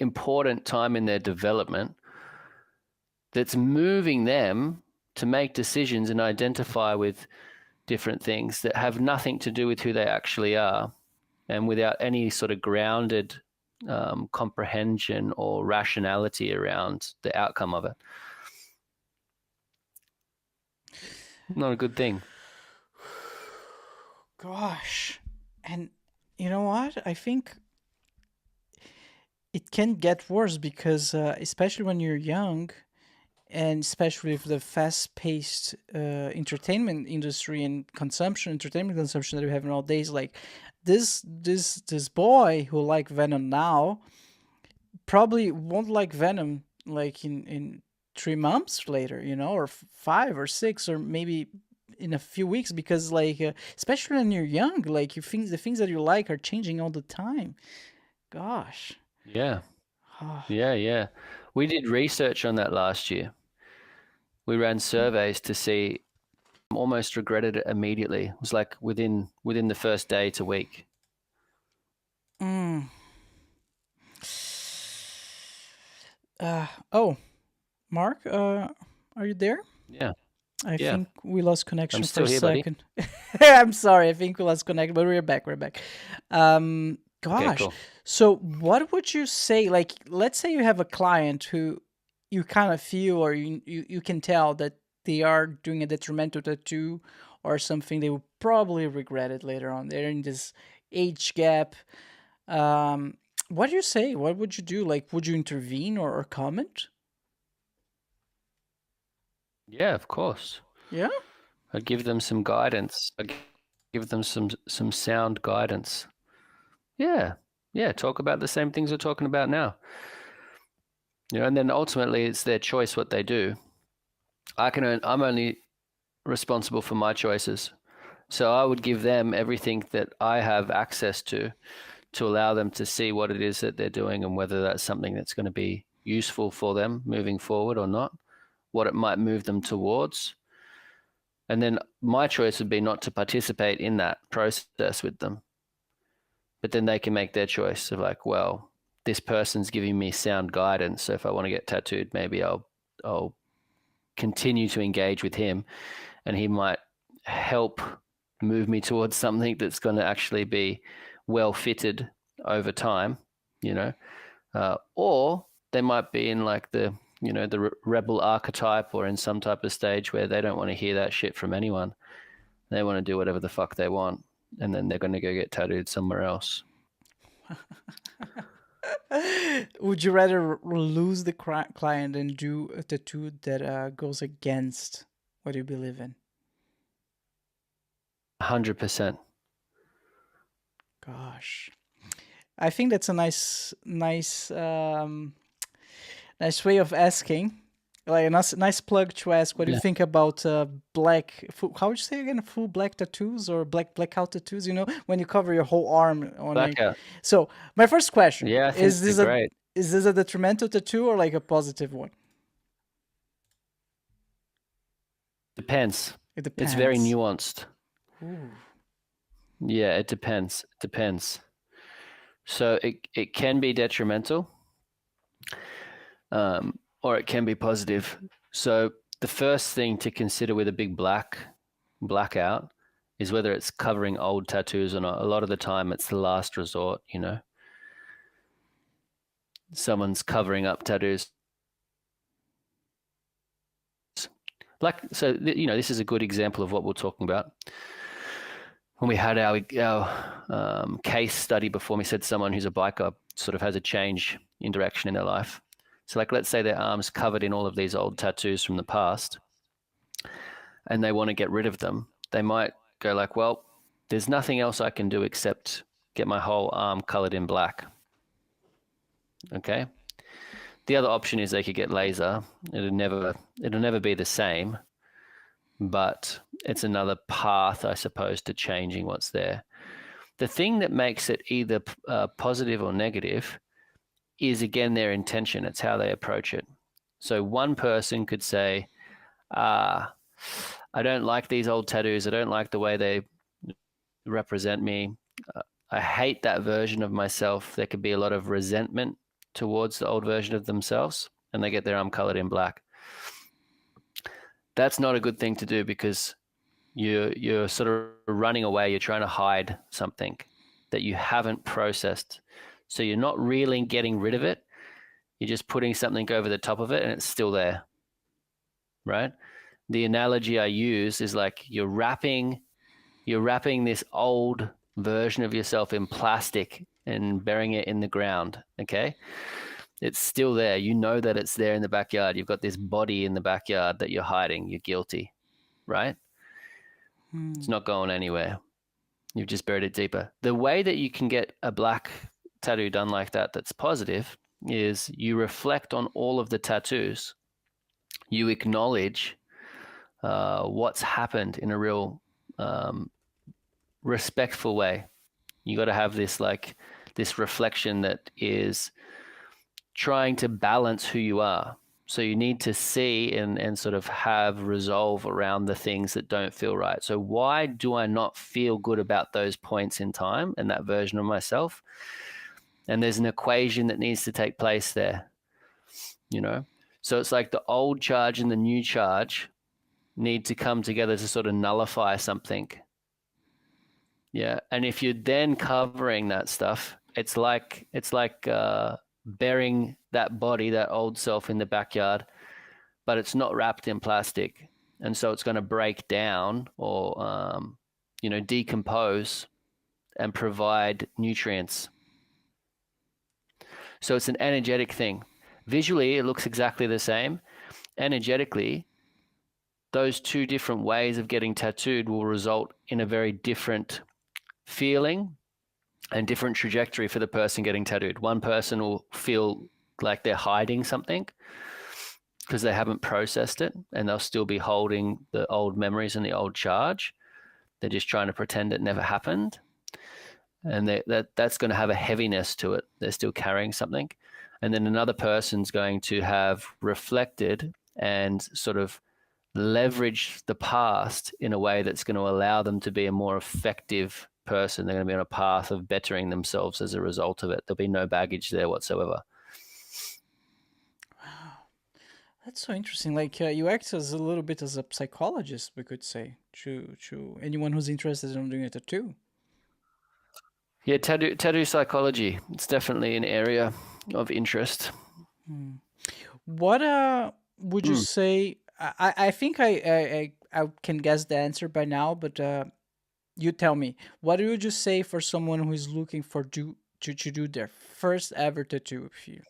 important time in their development that's moving them to make decisions and identify with different things that have nothing to do with who they actually are, and without any sort of grounded comprehension or rationality around the outcome of it. Not a good thing. Gosh. And you know what? I think it can get worse because, especially when you're young, and especially with the fast-paced entertainment industry and entertainment consumption that we have nowadays, like this boy who like Venom now probably won't like Venom like in 3 months later, or 5 or 6, or maybe in a few weeks, because like especially when you're young, like the things that you like are changing all the time. Gosh. Yeah. Yeah. We did research on that last year. We ran surveys to see. Almost regretted it immediately. It was like within the first day to week. Mm. Oh, Mark, are you there? Yeah. I Yeah. think we lost I'm connection for still a here, buddy. second. I'm sorry. I think we lost connection, but we're back. We're back. Okay, Gosh. cool. So, what would you say? Like, let's say you have a client who you kind of feel, or you can tell that they are doing a detrimental tattoo or something they will probably regret it later on. They're in this age gap. Um, what do you say? What would you do? Like, would you intervene or comment? Yeah, of course. Yeah. I'd give them some guidance. I'd give them some sound guidance. Yeah. Yeah, talk about the same things we're talking about now. And then ultimately it's their choice what they do. I'm only responsible for my choices. So I would give them everything that I have access to allow them to see what it is that they're doing and whether that's something that's going to be useful for them moving forward or not, what it might move them towards. And then my choice would be not to participate in that process with them. But then they can make their choice of like, well, this person's giving me sound guidance. So if I want to get tattooed, maybe I'll continue to engage with him, and he might help move me towards something that's going to actually be well fitted over time, or they might be in like the rebel archetype, or in some type of stage where they don't want to hear that shit from anyone. They want to do whatever the fuck they want, and then they're going to go get tattooed somewhere else. Would you rather lose the client and do a tattoo that goes against what you believe in? 100%. Gosh, I think that's a nice way of asking. Like a nice plug to ask what do you Yeah. think about how would you say again, full black tattoos or blackout tattoos? When you cover your whole arm on a. Blackout. So my first question Yeah, I think they're great. is this a detrimental tattoo or like a positive one? Depends. It It's very depends. nuanced. Ooh. Yeah, it depends. So it can be detrimental, or it can be positive. So the first thing to consider with a big blackout is whether it's covering old tattoos or not. A lot of the time it's the last resort, Someone's covering up tattoos. This is a good example of what we're talking about. When we had our case study before, we said someone who's a biker sort of has a change in direction in their life. So like, let's say their arm's covered in all of these old tattoos from the past and they want to get rid of them. They might go like, well, there's nothing else I can do except get my whole arm colored in black. Okay. The other option is they could get laser. It'll never be the same, but it's another path, I suppose, to changing what's there. The thing that makes it either positive or negative is, again, their intention. It's how they approach it. So one person could say, I don't like these old tattoos. I don't like the way they represent me. I hate that version of myself. There could be a lot of resentment towards the old version of themselves, and they get their arm colored in black. That's not a good thing to do, because you're sort of running away. You're trying to hide something that you haven't processed. So you're not really getting rid of it. You're just putting something over the top of it, and it's still there, right? The analogy I use is like you're wrapping this old version of yourself in plastic and burying it in the ground, okay? It's still there. You know that it's there in the backyard. You've got this body in the backyard that you're hiding. You're guilty, right? It's not going anywhere. You've just buried it deeper. The way that you can get a black tattoo done like that that's positive is you reflect on all of the tattoos. You acknowledge what's happened in a real respectful way. You got to have this reflection that is trying to balance who you are. So you need to see and sort of have resolve around the things that don't feel right. So why do I not feel good about those points in time and that version of myself? And there's an equation that needs to take place there, you know? So it's like the old charge and the new charge need to come together to sort of nullify something. Yeah. And if you're then covering that stuff, it's like burying that body, that old self in the backyard, but it's not wrapped in plastic. And so it's going to break down or, decompose and provide nutrients. So it's an energetic thing. Visually, it looks exactly the same. Energetically, those two different ways of getting tattooed will result in a very different feeling and different trajectory for the person getting tattooed. One person will feel like they're hiding something because they haven't processed it, and they'll still be holding the old memories and the old charge. They're just trying to pretend it never happened. And that's going to have a heaviness to it. They're still carrying something. And then another person's going to have reflected and sort of leverage the past in a way that's going to allow them to be a more effective person. They're going to be on a path of bettering themselves as a result of it. There'll be no baggage there whatsoever. Wow, that's so interesting. Like you act as a little bit as a psychologist, we could say, to anyone who's interested in doing a tattoo. Yeah, tattoo psychology. It's definitely an area of interest. What would you say? I think I can guess the answer by now, but you tell me. What would you say for someone who is looking for to do their first ever tattoo with you?